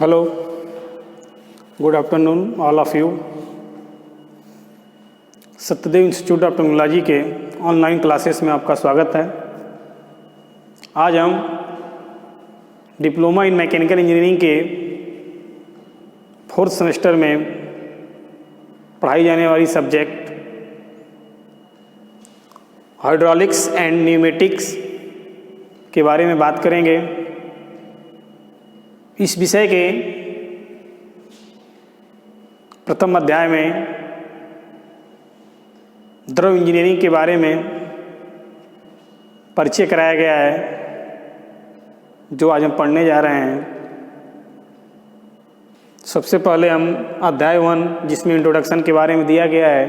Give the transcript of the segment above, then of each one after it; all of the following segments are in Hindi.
Hello, good afternoon all of you. Satyadev institute of technology के ऑनलाइन क्लासेस में आपका स्वागत है। आज हम डिप्लोमा इन मैकेनिकल इंजीनियरिंग के 4th सेमेस्टर में पढ़ाई जाने वाली सब्जेक्ट हाइड्रोलिक्स एंड न्यूमेटिक्स के बारे में बात करेंगे। इस विषय के प्रथम अध्याय में द्रव इंजीनियरिंग के बारे में परिचय कराया गया है, जो आज हम पढ़ने जा रहे हैं। सबसे पहले हम अध्याय 1, जिसमें इंट्रोडक्शन के बारे में दिया गया है,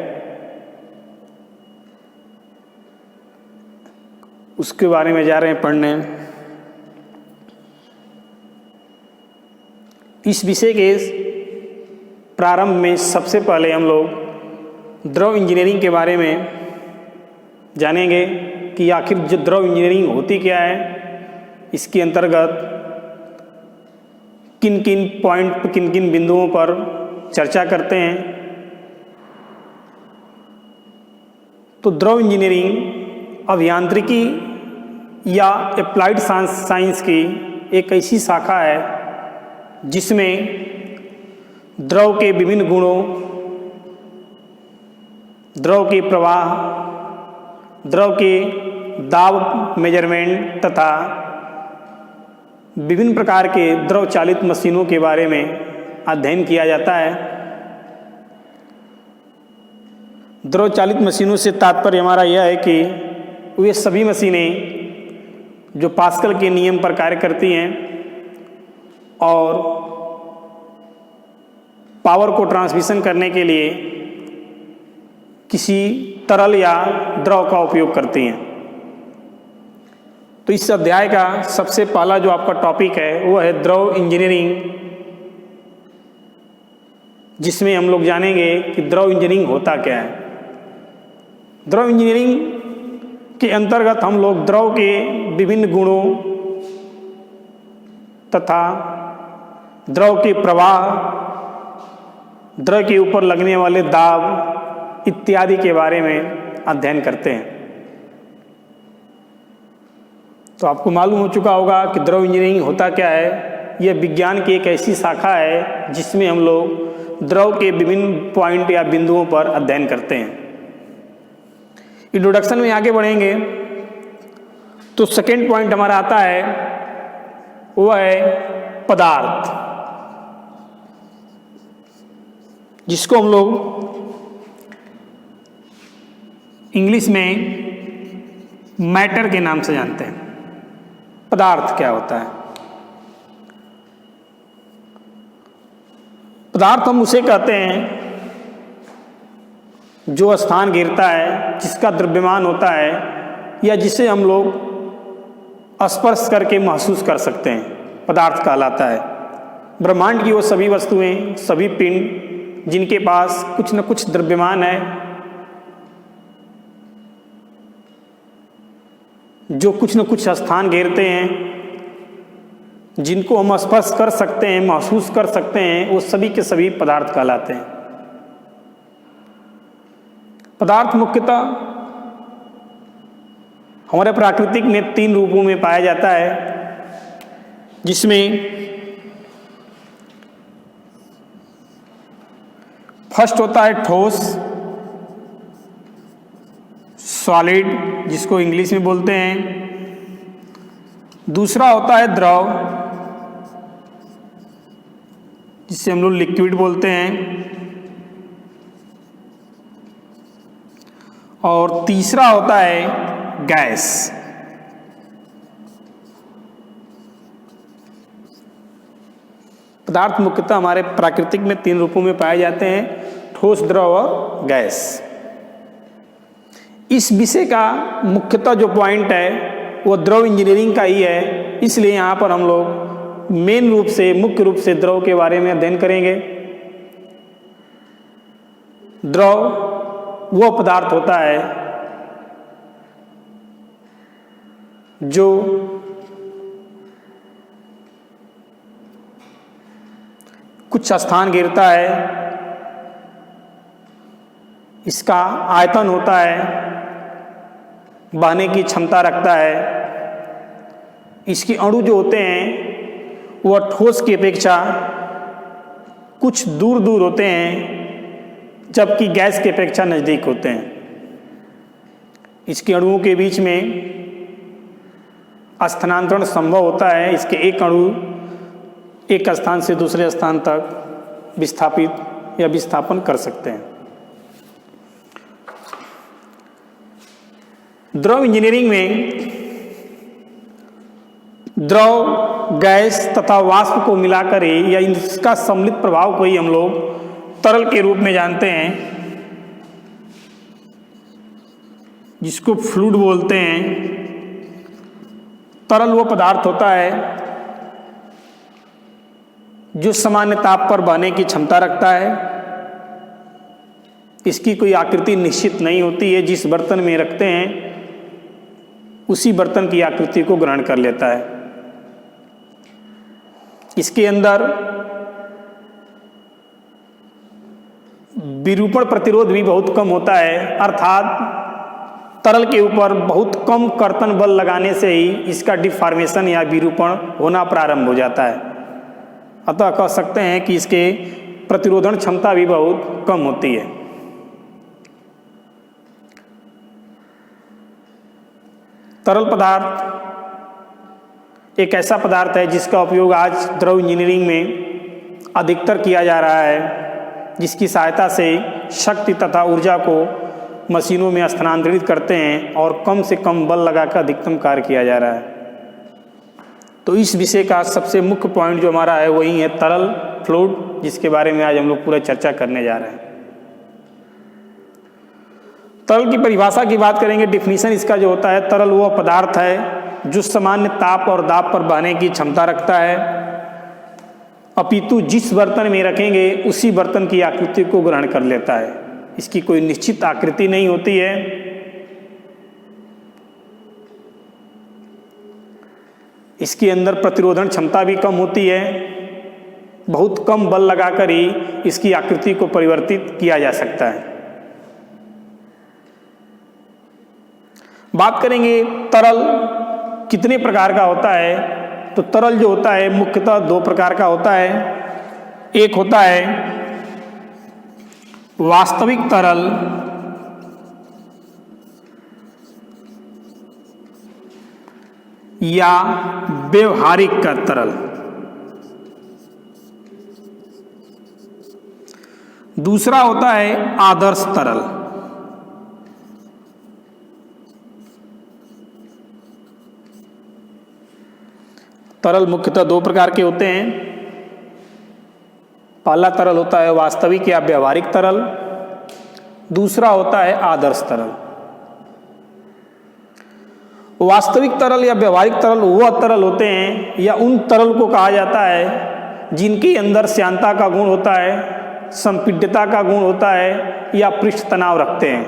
उसके बारे में जा रहे हैं पढ़ने। इस विषय के प्रारंभ में सबसे पहले हम लोग द्रव इंजीनियरिंग के बारे में जानेंगे कि आखिर जो द्रव इंजीनियरिंग होती क्या है, इसके अंतर्गत किन किन पॉइंट किन किन बिंदुओं पर चर्चा करते हैं। तो द्रव इंजीनियरिंग अभियांत्रिकी या अप्लाइड साइंस की एक ऐसी शाखा है जिसमें द्रव के विभिन्न गुणों, द्रव के प्रवाह, द्रव के दाब मेजरमेंट तथा विभिन्न प्रकार के द्रव चालित मशीनों के बारे में अध्ययन किया जाता है। द्रव चालित मशीनों से तात्पर्य हमारा यह है कि वे सभी मशीनें जो पास्कल के नियम पर कार्य करती हैं और पावर को ट्रांसमिशन करने के लिए किसी तरल या द्रव का उपयोग करती हैं। तो इस अध्याय का सबसे पहला जो आपका टॉपिक है वो है द्रव इंजीनियरिंग, जिसमें हम लोग जानेंगे कि द्रव इंजीनियरिंग होता क्या है। द्रव इंजीनियरिंग के अंतर्गत हम लोग द्रव के विभिन्न गुणों तथा द्रव के प्रवाह, द्रव के ऊपर लगने वाले दाब इत्यादि के बारे में अध्ययन करते हैं। तो आपको मालूम हो चुका होगा कि द्रव इंजीनियरिंग होता क्या है। यह विज्ञान की एक ऐसी शाखा है जिसमें हम लोग द्रव के विभिन्न पॉइंट या बिंदुओं पर अध्ययन करते हैं। इंट्रोडक्शन में आगे बढ़ेंगे तो सेकेंड पॉइंट हमारा आता है, वह है पदार्थ, जिसको हम लोग इंग्लिश में मैटर के नाम से जानते हैं। पदार्थ क्या होता है? पदार्थ हम उसे कहते हैं जो स्थान घेरता है, जिसका द्रव्यमान होता है या जिसे हम लोग स्पर्श करके महसूस कर सकते हैं, पदार्थ कहलाता है। ब्रह्मांड की वो सभी वस्तुएं, सभी पिंड जिनके पास कुछ न कुछ द्रव्यमान है, जो कुछ न कुछ स्थान घेरते हैं, जिनको हम स्पर्श कर सकते हैं, महसूस कर सकते हैं, वो सभी के सभी पदार्थ कहलाते हैं। पदार्थ मुख्यतः हमारे प्राकृतिक में 3 रूपों में पाया जाता है, जिसमें फर्स्ट होता है ठोस, सॉलिड, जिसको इंग्लिश में बोलते हैं। दूसरा होता है द्रव, जिसे हम लोग लिक्विड बोलते हैं। और तीसरा होता है गैस। पदार्थ मुख्यतः हमारे प्राकृतिक में 3 रूपों में पाए जाते हैं, ठोस, द्रव और गैस। इस विषय का मुख्यतः जो पॉइंट है वो द्रव इंजीनियरिंग का ही है, इसलिए यहाँ पर हम लोग मेन रूप से, मुख्य रूप से द्रव के बारे में अध्ययन करेंगे। द्रव वो पदार्थ होता है जो कुछ स्थान घेरता है, इसका आयतन होता है, बहने की क्षमता रखता है, इसके अणु जो होते हैं वह ठोस की अपेक्षा कुछ दूर दूर होते हैं, जबकि गैस की अपेक्षा नज़दीक होते हैं। इसके अणुओं के बीच में स्थानांतरण संभव होता है। इसके एक अणु एक स्थान से दूसरे स्थान तक विस्थापित या विस्थापन कर सकते हैं। द्रव इंजीनियरिंग में द्रव, गैस तथा वाष्प को मिलाकर ही या इसका सम्मिलित प्रभाव को ही हम लोग तरल के रूप में जानते हैं, जिसको फ्लूइड बोलते हैं। तरल वो पदार्थ होता है जो सामान्य ताप पर बहने की क्षमता रखता है। इसकी कोई आकृति निश्चित नहीं होती है, जिस बर्तन में रखते हैं उसी बर्तन की आकृति को ग्रहण कर लेता है। इसके अंदर विरूपण प्रतिरोध भी बहुत कम होता है, अर्थात तरल के ऊपर बहुत कम कर्तन बल लगाने से ही इसका डिफॉर्मेशन या विरूपण होना प्रारंभ हो जाता है। अतः कह सकते हैं कि इसके प्रतिरोधन क्षमता भी बहुत कम होती है। तरल पदार्थ एक ऐसा पदार्थ है जिसका उपयोग आज द्रव इंजीनियरिंग में अधिकतर किया जा रहा है, जिसकी सहायता से शक्ति तथा ऊर्जा को मशीनों में स्थानांतरित करते हैं और कम से कम बल लगाकर अधिकतम कार्य किया जा रहा है। तो इस विषय का सबसे मुख्य पॉइंट जो हमारा है वही है तरल, फ्लूइड, जिसके बारे में आज हम लोग पूरा चर्चा करने जा रहे हैं। तरल की परिभाषा की बात करेंगे, डिफिनीशन इसका जो होता है, तरल वह पदार्थ है जो सामान्य ताप और दाब पर बहने की क्षमता रखता है, अपितु जिस बर्तन में रखेंगे उसी बर्तन की आकृति को ग्रहण कर लेता है। इसकी कोई निश्चित आकृति नहीं होती है। इसके अंदर प्रतिरोधन क्षमता भी कम होती है। बहुत कम बल लगाकर ही इसकी आकृति को परिवर्तित किया जा सकता है। बात करेंगे तरल कितने प्रकार का होता है, तो तरल जो होता है मुख्यतः दो प्रकार का होता है। एक होता है वास्तविक तरल या व्यवहारिक का तरल। दूसरा होता है आदर्श तरल। तरल मुख्यतः दो प्रकार के होते हैं। पहला तरल होता है वास्तविक या व्यवहारिक तरल, दूसरा होता है आदर्श तरल। वास्तविक तरल या व्यवहारिक तरल वह तरल होते हैं या उन तरल को कहा जाता है जिनके अंदर श्यानता का गुण होता है, संपीड्यता का गुण होता है या पृष्ठ तनाव रखते हैं।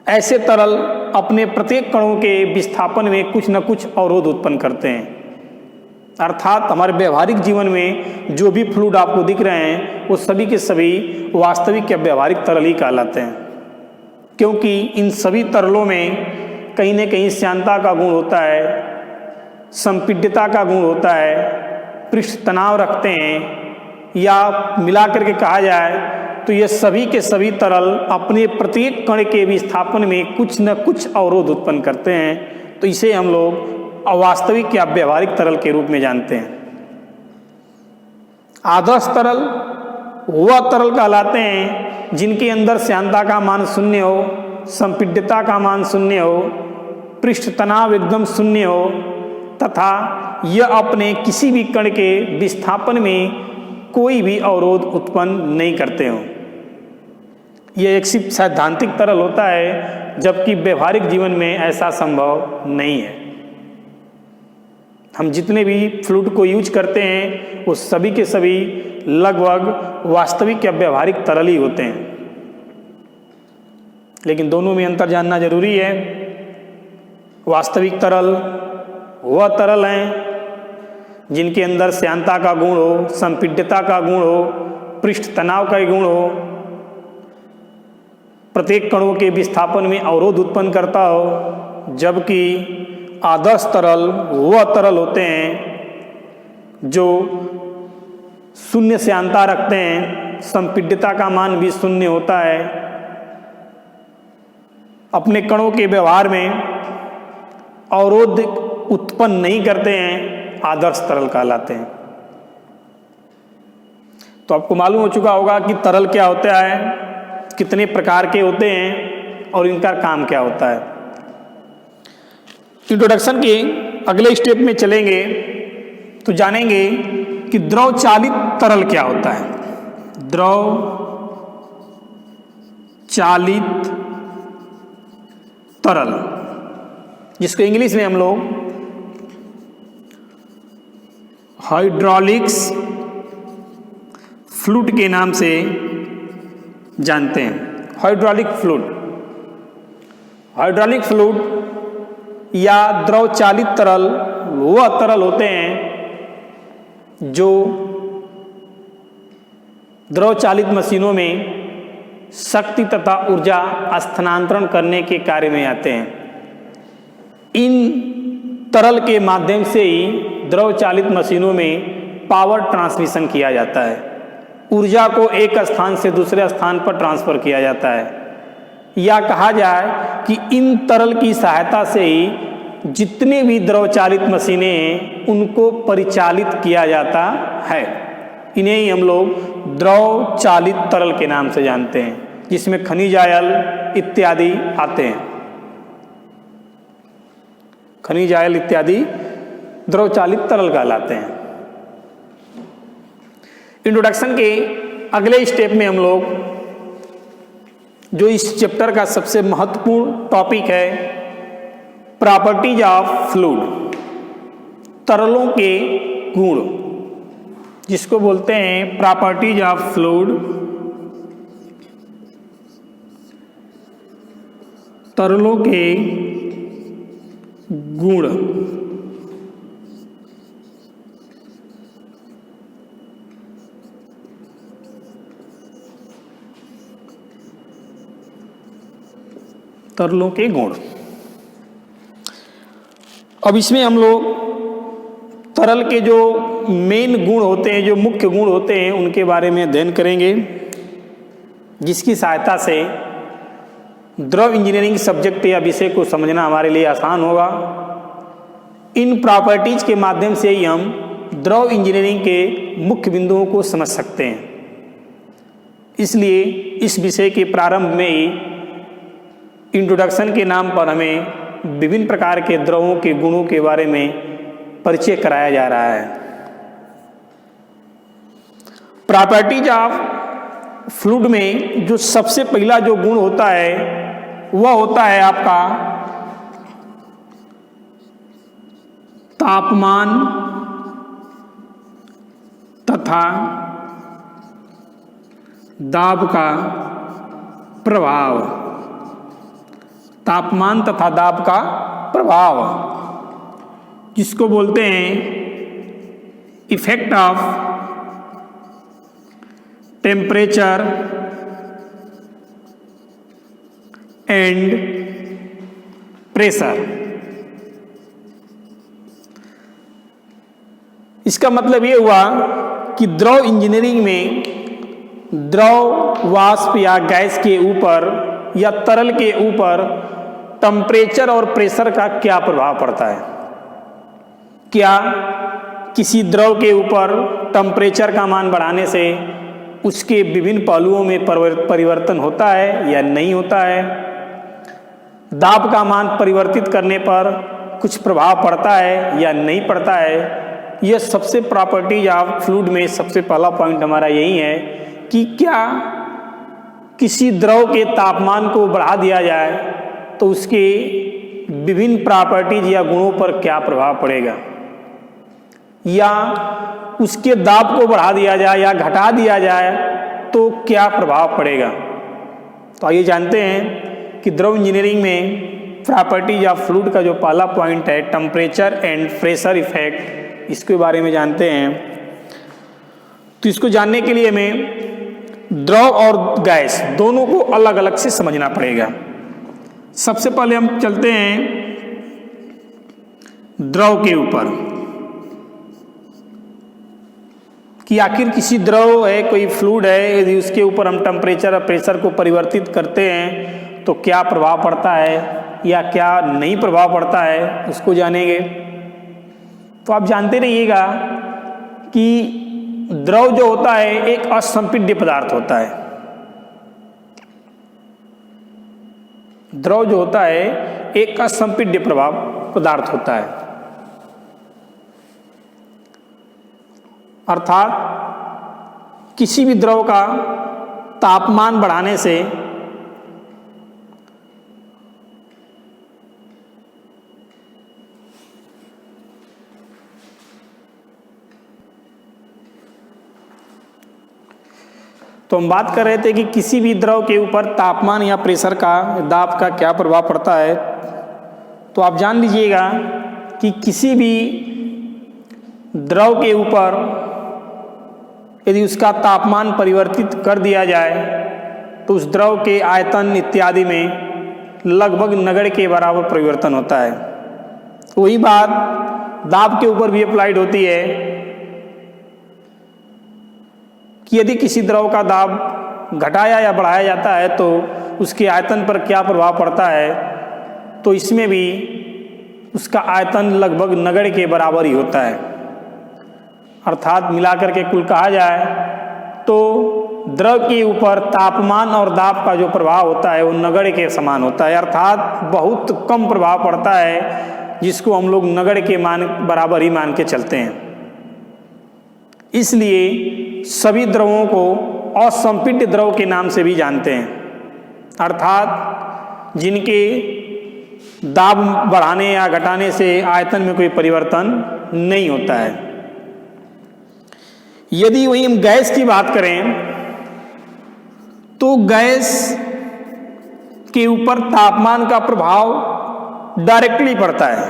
ऐसे तरल अपने प्रत्येक कणों के विस्थापन में कुछ न कुछ अवरोध उत्पन्न करते हैं। अर्थात हमारे व्यवहारिक जीवन में जो भी फ्लूइड आपको दिख रहे हैं वो सभी के सभी वास्तविक या व्यवहारिक तरल ही कहलाते हैं, क्योंकि इन सभी तरलों में कहीं न कहीं श्यानता का गुण होता है, संपीड्यता का गुण होता है, पृष्ठ तनाव रखते हैं, या मिला करके कहा जाए तो ये सभी के सभी तरल अपने प्रत्येक कण के विस्थापन में कुछ न कुछ अवरोध उत्पन्न करते हैं। तो इसे हम लोग अवास्तविक या व्यवहारिक तरल के रूप में जानते हैं। आदर्श तरल वह तरल कहलाते हैं जिनके अंदर श्यानता का मान शून्य हो, संपीड्यता का मान शून्य हो, पृष्ठ तनाव एकदम शून्य हो तथा यह अपने किसी भी कण के विस्थापन में कोई भी अवरोध उत्पन्न नहीं करते हो। यह एक सिर्फ सैद्धांतिक तरल होता है, जबकि व्यवहारिक जीवन में ऐसा संभव नहीं है। हम जितने भी फ्लूइड को यूज करते हैं वो सभी के सभी लगभग वास्तविक या व्यवहारिक तरल ही होते हैं, लेकिन दोनों में अंतर जानना जरूरी है। वास्तविक तरल वह तरल हैं जिनके अंदर श्यानता का गुण हो, संपीड्यता का गुण हो, पृष्ठ तनाव का गुण हो, प्रत्येक कणों के विस्थापन में अवरोध उत्पन्न करता हो, जबकि आदर्श तरल वह तरल होते हैं जो शून्य श्यानता रखते हैं, संपीड्यता का मान भी शून्य होता है, अपने कणों के व्यवहार में अवरोध उत्पन्न नहीं करते हैं, आदर्श तरल कहलाते हैं। तो आपको मालूम हो चुका होगा कि तरल क्या होता है, कितने प्रकार के होते हैं और इनका काम क्या होता है। इंट्रोडक्शन के अगले स्टेप में चलेंगे तो जानेंगे कि द्रव चालित तरल क्या होता है। द्रव चालित तरल, जिसको इंग्लिश में हम लोग हाइड्रोलिक्स फ्लूइड के नाम से जानते हैं। हाइड्रोलिक फ्लूइड, हाइड्रोलिक फ्लूइड या द्रव चालित तरल वह तरल होते हैं जो द्रव चालित मशीनों में शक्ति तथा ऊर्जा स्थानांतरण करने के कार्य में आते हैं। इन तरल के माध्यम से ही द्रव चालित मशीनों में पावर ट्रांसमिशन किया जाता है, ऊर्जा को एक स्थान से दूसरे स्थान पर ट्रांसफर किया जाता है, या कहा जाए कि इन तरल की सहायता से ही जितने भी द्रव चालित मशीनें हैं उनको परिचालित किया जाता है। इन्हें ही हम लोग द्रव चालित तरल के नाम से जानते हैं, जिसमें खनिज आयल इत्यादि आते हैं। खनिज आयल इत्यादि द्रव चालित तरल कहलाते हैं। इंट्रोडक्शन के अगले स्टेप में हम लोग जो इस चैप्टर का सबसे महत्वपूर्ण टॉपिक है, प्रॉपर्टीज ऑफ फ्लूइड, तरलों के गुण, जिसको बोलते हैं प्रॉपर्टीज ऑफ फ्लूइड, तरलों के गुण। तरलों के गुण। अब इसमें हम लोग तरल के जो मेन गुण होते हैं, जो मुख्य गुण होते हैं, उनके बारे में अध्ययन करेंगे, जिसकी सहायता से द्रव इंजीनियरिंग सब्जेक्ट या विषय को समझना हमारे लिए आसान होगा। इन प्रॉपर्टीज के माध्यम से ही हम द्रव इंजीनियरिंग के मुख्य बिंदुओं को समझ सकते हैं। इसलिए इस विषय के प्रारंभ में ही इंट्रोडक्शन के नाम पर हमें विभिन्न प्रकार के द्रवों के गुणों के बारे में परिचय कराया जा रहा है। प्रॉपर्टीज ऑफ फ्लूइड में जो सबसे पहला जो गुण होता है वह होता है आपका तापमान तथा दाब का प्रभाव। तापमान तथा दाब का प्रभाव, जिसको बोलते हैं effect of temperature and pressure. इसका मतलब ये हुआ कि द्रव इंजीनियरिंग में द्रव वाष्प या गैस के ऊपर या तरल के ऊपर टेम्परेचर और प्रेशर का क्या प्रभाव पड़ता है। क्या किसी द्रव के ऊपर टेम्परेचर का मान बढ़ाने से उसके विभिन्न पहलुओं में परिवर्तन होता है या नहीं होता है। दाब का मान परिवर्तित करने पर कुछ प्रभाव पड़ता है या नहीं पड़ता है। यह सबसे प्रॉपर्टीज ऑफ फ्लूइड में सबसे पहला पॉइंट हमारा यही है कि क्या किसी द्रव के तापमान को बढ़ा दिया जाए तो उसके विभिन्न प्रॉपर्टीज या गुणों पर क्या प्रभाव पड़ेगा, या उसके दाब को बढ़ा दिया जाए या घटा दिया जाए तो क्या प्रभाव पड़ेगा। तो आइए जानते हैं कि द्रव इंजीनियरिंग में प्रॉपर्टीज ऑफ फ्लूइड का जो पहला पॉइंट है टेम्परेचर एंड प्रेशर इफेक्ट, इसके बारे में जानते हैं। तो इसको जानने के लिए हमें द्रव और गैस दोनों को अलग अलग से समझना पड़ेगा। सबसे पहले हम चलते हैं द्रव के ऊपर कि आखिर किसी द्रव है, कोई फ्लूइड है, यदि उसके ऊपर हम टेम्परेचर और प्रेशर को परिवर्तित करते हैं तो क्या प्रभाव पड़ता है या क्या नहीं प्रभाव पड़ता है, उसको जानेंगे। तो आप जानते रहिएगा कि द्रव जो होता है एक असंपीड्य पदार्थ होता है। द्रव जो होता है एक असंपीड्य पदार्थ होता है, अर्थात किसी भी द्रव का तापमान बढ़ाने से तो हम बात कर रहे थे कि किसी भी द्रव के ऊपर तापमान या प्रेशर का, दाब का क्या प्रभाव पड़ता है। तो आप जान लीजिएगा कि किसी भी द्रव के ऊपर यदि उसका तापमान परिवर्तित कर दिया जाए तो उस द्रव के आयतन इत्यादि में लगभग नगण्य के बराबर परिवर्तन होता है। वही बात दाब के ऊपर भी अप्लाइड होती है कि यदि किसी द्रव का दाब घटाया या बढ़ाया जाता है तो उसके आयतन पर क्या प्रभाव पड़ता है। तो इसमें भी उसका आयतन लगभग नगण्य के बराबर ही होता है। अर्थात मिलाकर के कुल कहा जाए तो द्रव के ऊपर तापमान और दाब का जो प्रभाव होता है वो नगण्य के समान होता है, अर्थात बहुत कम प्रभाव पड़ता है, जिसको हम लोग नगण्य के बराबर ही मान के चलते हैं। इसलिए सभी द्रवों को असंपीड्य द्रव के नाम से भी जानते हैं, अर्थात जिनके दाब बढ़ाने या घटाने से आयतन में कोई परिवर्तन नहीं होता है। यदि वही हम गैस की बात करें तो गैस के ऊपर तापमान का प्रभाव डायरेक्टली पड़ता है,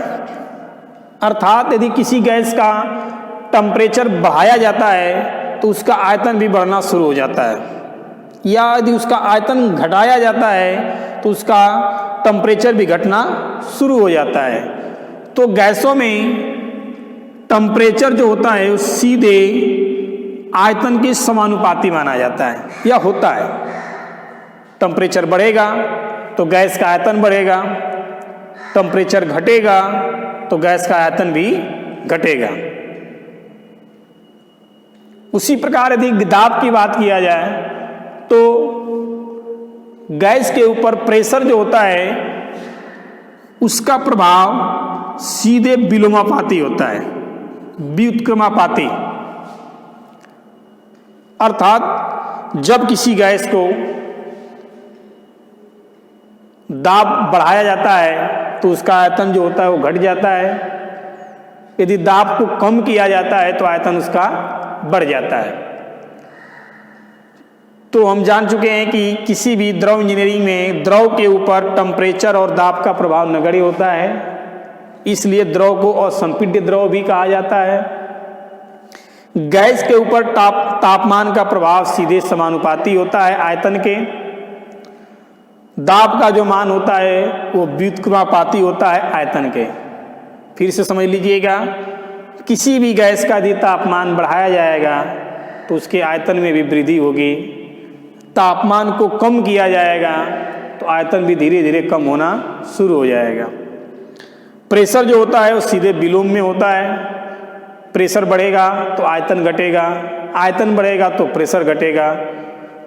अर्थात यदि किसी गैस का टेम्परेचर बढ़ाया जाता है तो उसका आयतन भी बढ़ना शुरू हो जाता है, या यदि उसका आयतन घटाया जाता है तो उसका टेम्परेचर भी घटना शुरू हो जाता है। तो गैसों में टेम्परेचर जो होता है वो सीधे आयतन के समानुपाती माना जाता है या होता है। टेम्परेचर बढ़ेगा तो गैस का आयतन बढ़ेगा, टेम्परेचर घटेगा तो गैस का आयतन भी घटेगा। उसी प्रकार यदि दाब की बात किया जाए तो गैस के ऊपर प्रेशर जो होता है उसका प्रभाव सीधे विलोमापाती होता है, व्युत्क्रमापाती। अर्थात जब किसी गैस को दाब बढ़ाया जाता है तो उसका आयतन जो होता है वो घट जाता है, यदि दाब को कम किया जाता है तो आयतन उसका बढ़ जाता है। तो हम जान चुके हैं कि किसी भी द्रव इंजीनियरिंग में द्रव के ऊपर टेम्परेचर और दाब का प्रभाव नगण्य होता है, इसलिए द्रव को असंपीड्य द्रव भी कहा जाता है। गैस के ऊपर तापमान का प्रभाव सीधे समानुपाती होता है आयतन के। दाब का जो मान होता है वो व्युत्क्रमापाती होता है आयतन के। फिर से समझ लीजिएगा, किसी भी गैस का यदि तापमान बढ़ाया जाएगा तो उसके आयतन में भी वृद्धि होगी, तापमान को कम किया जाएगा तो आयतन भी धीरे धीरे कम होना शुरू हो जाएगा। प्रेशर जो होता है वो सीधे विलोम में होता है, प्रेशर बढ़ेगा तो आयतन घटेगा, आयतन बढ़ेगा तो प्रेशर घटेगा।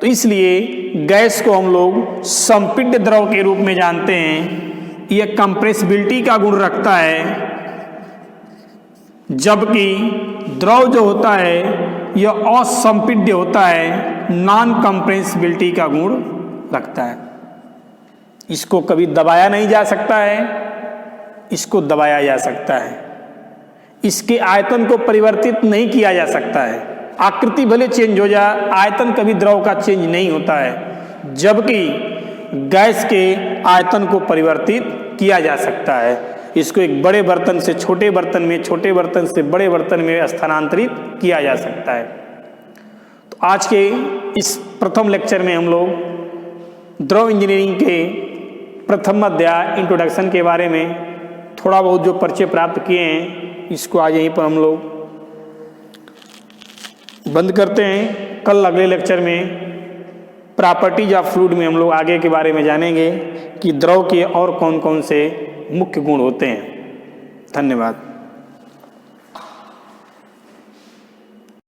तो इसलिए गैस को हम लोग संपीड्य द्रव के रूप में जानते हैं। यह कंप्रेसिबिलिटी का गुण रखता है, जबकि द्रव जो होता है यह असंपीड्य होता है, नॉन कंप्रेसिबिलिटी का गुण रखता है। इसको कभी दबाया नहीं जा सकता है, इसको दबाया जा सकता है। इसके आयतन को परिवर्तित नहीं किया जा सकता है। आकृति भले चेंज हो जाए, आयतन कभी द्रव का चेंज नहीं होता है, जबकि गैस के आयतन को परिवर्तित किया जा सकता है। इसको एक बड़े बर्तन से छोटे बर्तन में, छोटे बर्तन से बड़े बर्तन में स्थानांतरित किया जा सकता है। तो आज के इस प्रथम लेक्चर में हम लोग द्रव इंजीनियरिंग के प्रथम अध्याय इंट्रोडक्शन के बारे में थोड़ा बहुत जो परिचय प्राप्त किए हैं, इसको आज यहीं पर हम लोग बंद करते हैं। कल अगले लेक्चर में प्रॉपर्टीज ऑफ फ्लूइड में हम लोग आगे के बारे में जानेंगे कि द्रव के और कौन कौन से मुख्य गुण होते हैं। धन्यवाद।